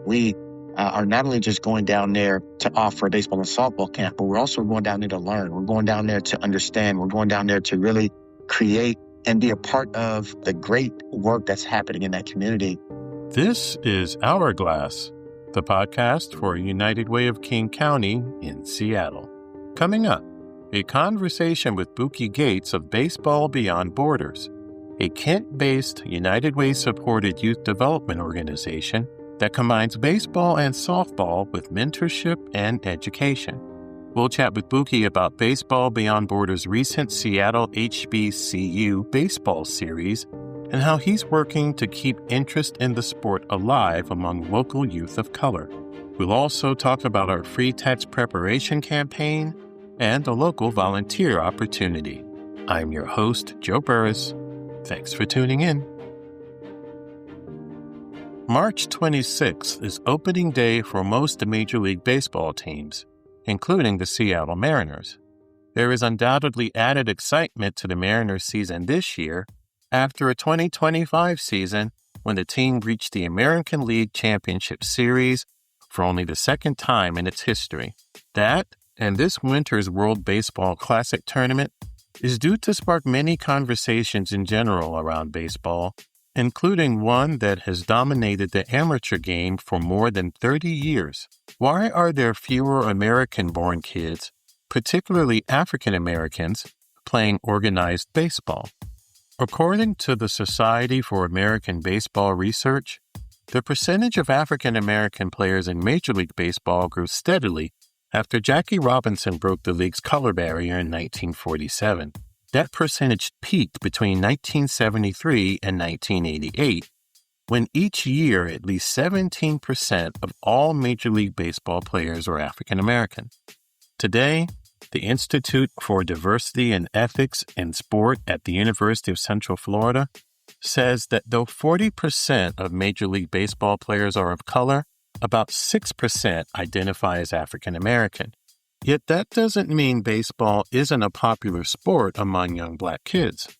We are not only just going down there to offer a baseball and softball camp, but we're also going down there to learn. We're going down there to understand. We're going down there to really create and be a part of the great work that's happening in that community. This is Hourglass, the podcast for United Way of King County in Seattle. Coming up, a conversation with Bookie Gates of Baseball Beyond Borders, a Kent-based United Way-supported youth development organization that combines baseball and softball with mentorship and education. We'll chat with Bookie about Baseball Beyond Borders' recent Seattle-HBCU baseball series and how he's working to keep interest in the sport alive among local youth of color. We'll also talk about our free text preparation campaign and a local volunteer opportunity. I'm your host, Joe Burris. Thanks for tuning in. March 26th is opening day for most Major League Baseball teams, including the Seattle Mariners. There is undoubtedly added excitement to the Mariners season this year after a 2025 season when the team reached the American League Championship Series for only the second time in its history. That, and this winter's World Baseball Classic tournament, is due to spark many conversations in general around baseball, including one that has dominated the amateur game for more than 30 years. Why are there fewer American-born kids, particularly African Americans, playing organized baseball? According to the Society for American Baseball Research, the percentage of African American players in Major League Baseball grew steadily after Jackie Robinson broke the league's color barrier in 1947. That percentage peaked between 1973 and 1988, when each year at least 17% of all Major League Baseball players were African American. Today, the Institute for Diversity and Ethics in Sport at the University of Central Florida says that though 40% of Major League Baseball players are of color, about 6% identify as African American. Yet that doesn't mean baseball isn't a popular sport among young black kids.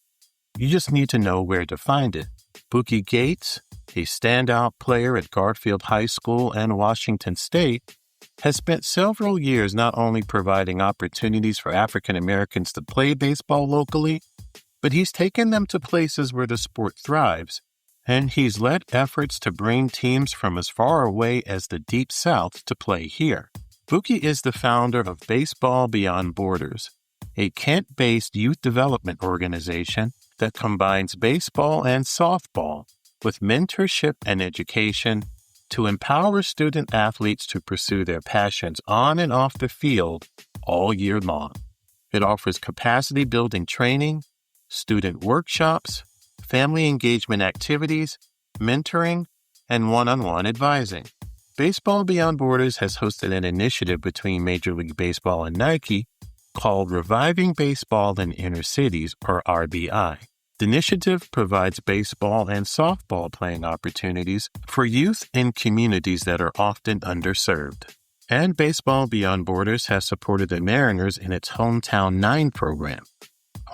You just need to know where to find it. Bookie Gates, a standout player at Garfield High School and Washington State, has spent several years not only providing opportunities for African Americans to play baseball locally, but he's taken them to places where the sport thrives, and he's led efforts to bring teams from as far away as the Deep South to play here. Bookie is the founder of Baseball Beyond Borders, a Kent-based youth development organization that combines baseball and softball with mentorship and education to empower student athletes to pursue their passions on and off the field all year long. It offers capacity-building training, student workshops, family engagement activities, mentoring, and one-on-one advising. Baseball Beyond Borders has hosted an initiative between Major League Baseball and Nike called Reviving Baseball in Inner Cities, or RBI. The initiative provides baseball and softball playing opportunities for youth in communities that are often underserved. And Baseball Beyond Borders has supported the Mariners in its Hometown 9 program.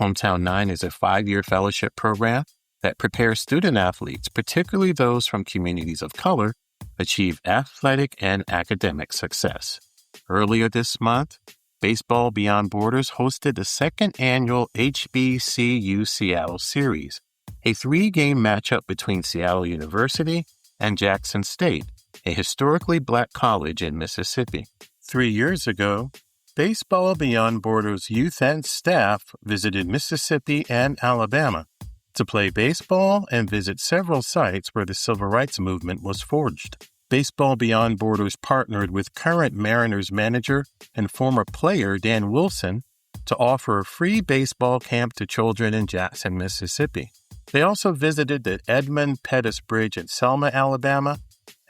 Hometown 9 is a 5-year fellowship program that prepares student athletes, particularly those from communities of color, achieve athletic and academic success. Earlier this month, Baseball Beyond Borders hosted the second annual HBCU Seattle Series, a 3-game matchup between Seattle University and Jackson State, a historically black college in Mississippi. 3 years ago, Baseball Beyond Borders youth and staff visited Mississippi and Alabama to play baseball and visit several sites where the civil rights movement was forged. Baseball Beyond Borders partnered with current Mariners manager and former player Dan Wilson to offer a free baseball camp to children in Jackson, Mississippi. They also visited the Edmund Pettus Bridge in Selma, Alabama,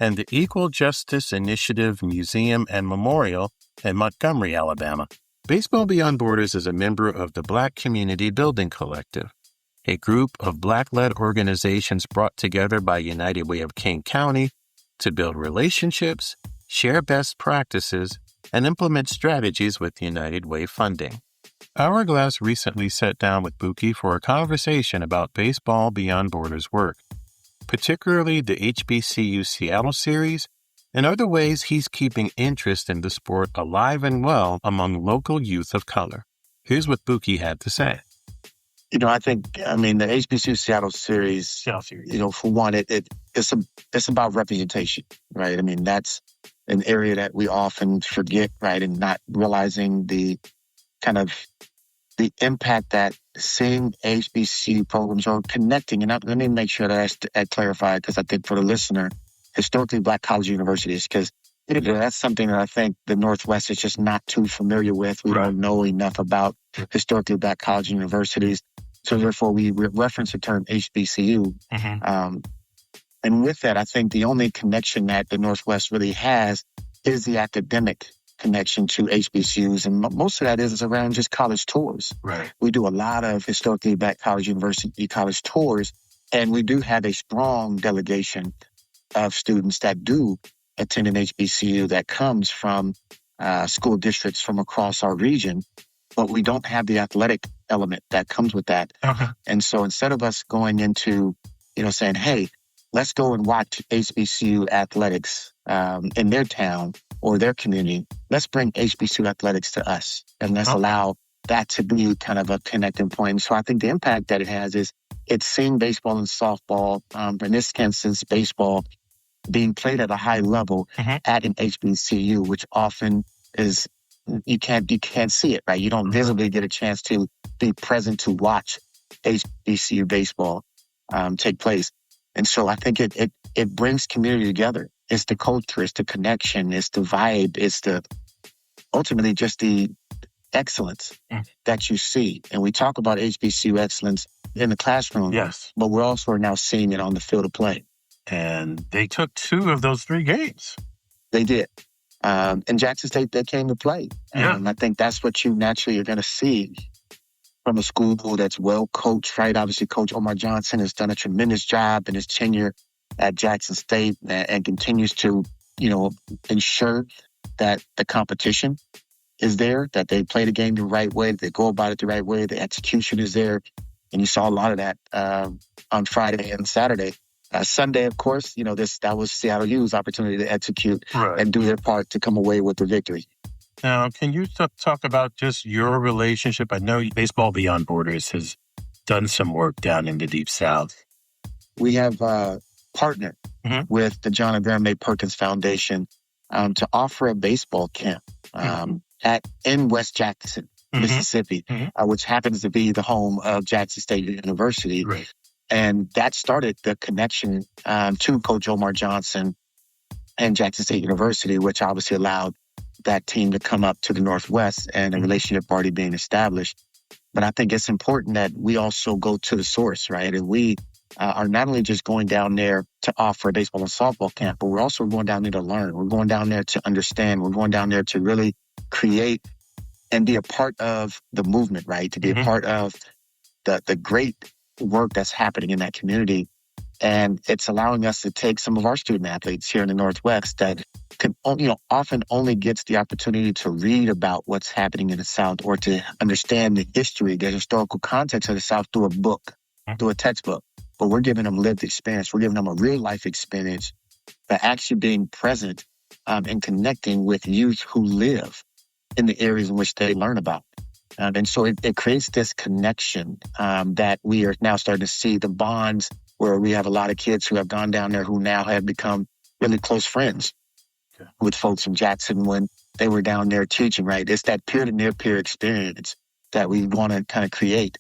and the Equal Justice Initiative Museum and Memorial in Montgomery, Alabama. Baseball Beyond Borders is a member of the Black Community Building Collective, a group of Black-led organizations brought together by United Way of King County to build relationships, share best practices, and implement strategies with United Way funding. Hourglass recently sat down with Bookie for a conversation about Baseball Beyond Borders work, particularly the HBCU Seattle series and other ways he's keeping interest in the sport alive and well among local youth of color. Here's what Bookie had to say. The HBCU Seattle series, for one, it's about representation, right? I mean, that's an area that we often forget, right? And not realizing the kind of the impact that seeing HBCU programs are connecting. And let me make sure that that's clarified, because I think for the listener, historically Black college universities, because that's something that I think the Northwest is just not too familiar with. We don't know enough about historically Black college universities. So therefore, we reference the term HBCU. And with that, I think the only connection that the Northwest really has is the academic connection to HBCUs. And most of that is around just college tours. Right. We do a lot of historically Black college university college tours, and we do have a strong delegation of students that do attend an HBCU that comes from school districts from across our region, but we don't have the athletic element that comes with that. And so instead of us going into, saying, hey, let's go and watch HBCU athletics in their town or their community, let's bring HBCU athletics to us, and let's allow that to be kind of a connecting point. So I think the impact that it has is it's seeing baseball and softball, in this instance, baseball, being played at a high level at an HBCU, which often is you can't see it, right? You don't visibly get a chance to be present to watch HBCU baseball take place. And so I think it brings community together. It's the culture, it's the connection, it's the vibe, it's the ultimately just the excellence that you see. And we talk about HBCU excellence in the classroom, but we're also now seeing it on the field of play. And they took 2 of those 3 games. They did. In Jackson State, they came to play. I think that's what you naturally are going to see from a school that's well coached, right? Obviously, Coach Omar Johnson has done a tremendous job in his tenure at Jackson State and continues to, ensure that the competition is there, that they play the game the right way, they go about it the right way, the execution is there. And you saw a lot of that on Friday and Saturday. Sunday, of course, that was Seattle U's opportunity to execute and do their part to come away with the victory. Now, can you talk about just your relationship? I know Baseball Beyond Borders has done some work down in the Deep South. We have partnered with the John and Vera Mae Perkins Foundation to offer a baseball camp in West Jackson, Mississippi, which happens to be the home of Jackson State University. Right. And that started the connection to Coach Omar Johnson and Jackson State University, which obviously allowed that team to come up to the Northwest and a relationship already being established. But I think it's important that we also go to the source, right? And we are not only just going down there to offer a baseball and softball camp, but we're also going down there to learn. We're going down there to understand. We're going down there to really create and be a part of the movement, right? To be a part of the great work that's happening in that community. And it's allowing us to take some of our student athletes here in the Northwest that can, often only gets the opportunity to read about what's happening in the South or to understand the history, the historical context of the South through a book, through a textbook. But we're giving them lived experience. We're giving them a real life experience by actually being present and connecting with youth who live in the areas in which they learn about. And so it creates this connection that we are now starting to see the bonds where we have a lot of kids who have gone down there who now have become really close friends with folks in Jackson when they were down there teaching, right? It's that peer-to-peer experience that we want to kind of create.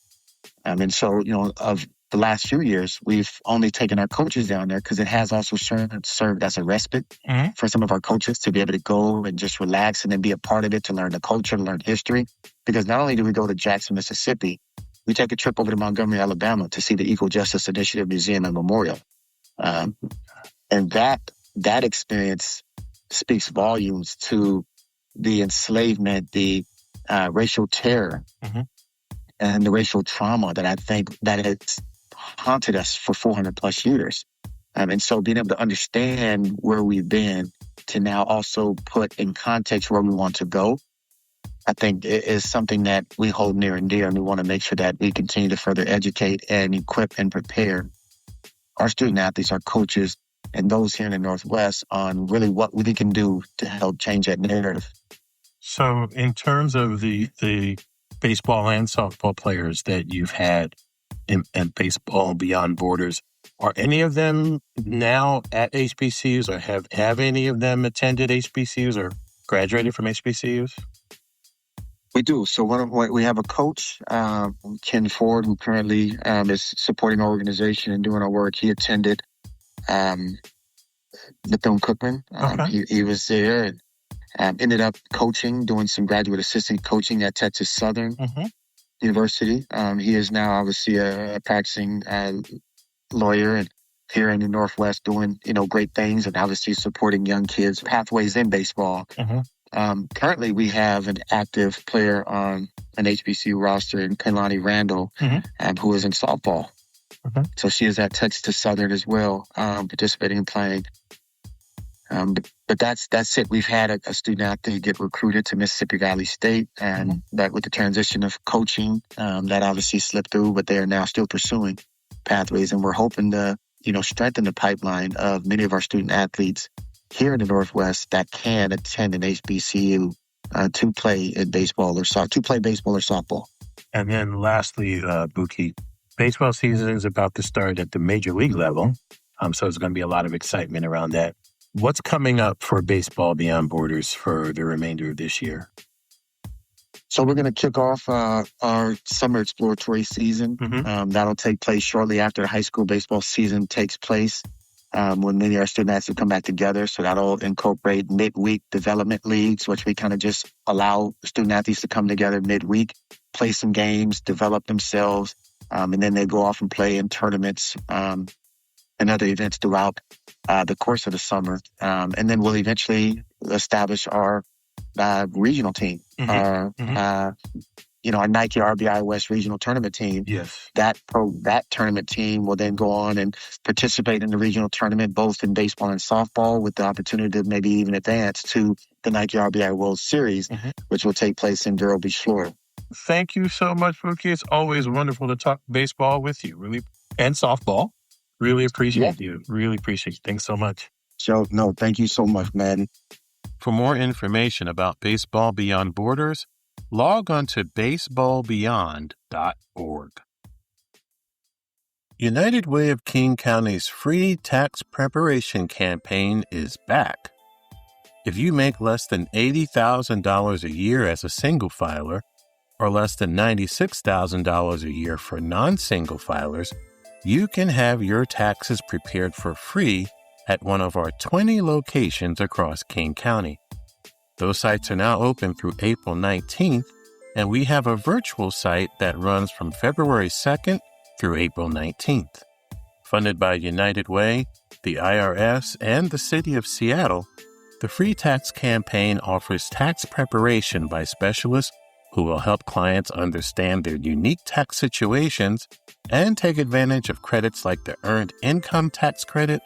And so, of the last few years, we've only taken our coaches down there because it has also served as a respite for some of our coaches to be able to go and just relax and then be a part of it, to learn the culture, to learn history. Because not only do we go to Jackson, Mississippi, we take a trip over to Montgomery, Alabama to see the Equal Justice Initiative Museum and Memorial. And that experience speaks volumes to the enslavement, the racial terror, and the racial trauma that I think that has haunted us for 400 plus years. And so being able to understand where we've been to now also put in context where we want to go, I think it is something that we hold near and dear, and we want to make sure that we continue to further educate and equip and prepare our student athletes, our coaches, and those here in the Northwest on really what we can do to help change that narrative. So in terms of the baseball and softball players that you've had in Baseball Beyond Borders, are any of them now at HBCUs, or have any of them attended HBCUs or graduated from HBCUs? We do. So we have a coach, Ken Ford, who currently is supporting our organization and doing our work. He attended Bethune-Cookman. Okay. He was there and ended up coaching, doing some graduate assistant coaching at Texas Southern University. He is now obviously a practicing lawyer and here in the Northwest doing, great things and obviously supporting young kids' pathways in baseball. Currently, we have an active player on an HBCU roster in Kailani Randall, who is in softball. So she is at Texas Southern as well, participating and playing. But that's it. We've had a student athlete get recruited to Mississippi Valley State, and that with the transition of coaching, that obviously slipped through, but they are now still pursuing pathways, and we're hoping to, strengthen the pipeline of many of our student athletes here in the Northwest that can attend an HBCU to play in baseball or softball. And then lastly, Bookie, baseball season is about to start at the major league level. So there's going to be a lot of excitement around that. What's coming up for Baseball Beyond Borders for the remainder of this year? So we're going to kick off our summer exploratory season. That'll take place shortly after the high school baseball season takes place, when many of our student athletes will come back together. So that'll incorporate midweek development leagues, which we kind of just allow student athletes to come together midweek, play some games, develop themselves, and then they go off and play in tournaments and other events throughout the course of the summer. And then we'll eventually establish our regional team, our Nike RBI West regional tournament team. Yes. That tournament team will then go on and participate in the regional tournament, both in baseball and softball, with the opportunity to maybe even advance to the Nike RBI World Series, which will take place in Vero Beach, Florida. Thank you so much, Bookie. It's always wonderful to talk baseball with you, really, and softball. Really appreciate you. Really appreciate you. Thanks so much. So, no, thank you so much, man. For more information about Baseball Beyond Borders, log on to baseballbeyond.org. United Way of King County's free tax preparation campaign is back. If you make less than $80,000 a year as a single filer, or less than $96,000 a year for non-single filers, you can have your taxes prepared for free at one of our 20 locations across King County. Those sites are now open through April 19th, and we have a virtual site that runs from February 2nd through April 19th. Funded by United Way, the IRS, and the City of Seattle, the free tax campaign offers tax preparation by specialists who will help clients understand their unique tax situations and take advantage of credits like the Earned Income Tax Credit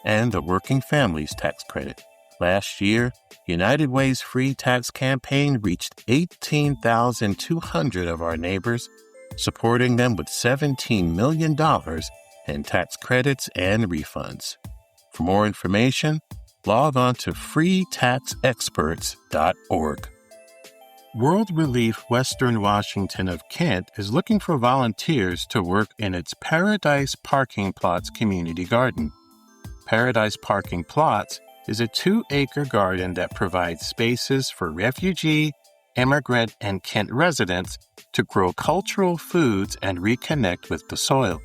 and the Working Families Tax Credit. Last year, United Way's free tax campaign reached 18,200 of our neighbors, supporting them with $17 million in tax credits and refunds. For more information, log on to freetaxexperts.org. World Relief Western Washington of Kent is looking for volunteers to work in its Paradise Parking Plots community garden. Paradise Parking Plots is a 2-acre garden that provides spaces for refugee, immigrant, and Kent residents to grow cultural foods and reconnect with the soil.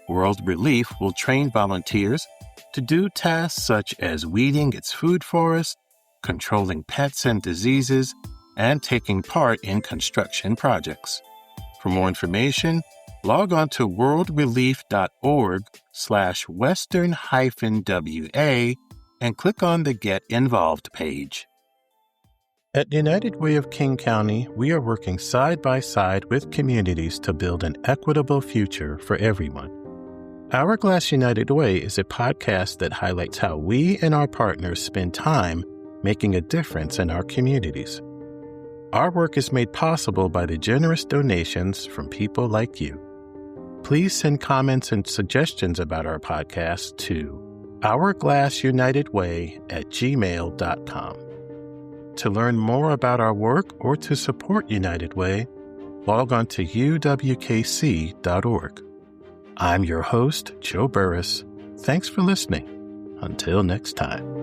World Relief will train volunteers to do tasks such as weeding its food forest, controlling pests and diseases, and taking part in construction projects. For more information, log on to worldrelief.org/Western-WA and click on the Get Involved page. At United Way of King County, we are working side by side with communities to build an equitable future for everyone. Hourglass United Way is a podcast that highlights how we and our partners spend time making a difference in our communities. Our work is made possible by the generous donations from people like you. Please send comments and suggestions about our podcast to hourglassunitedway@gmail.com. To learn more about our work or to support United Way, log on to uwkc.org. I'm your host, Joe Burris. Thanks for listening. Until next time.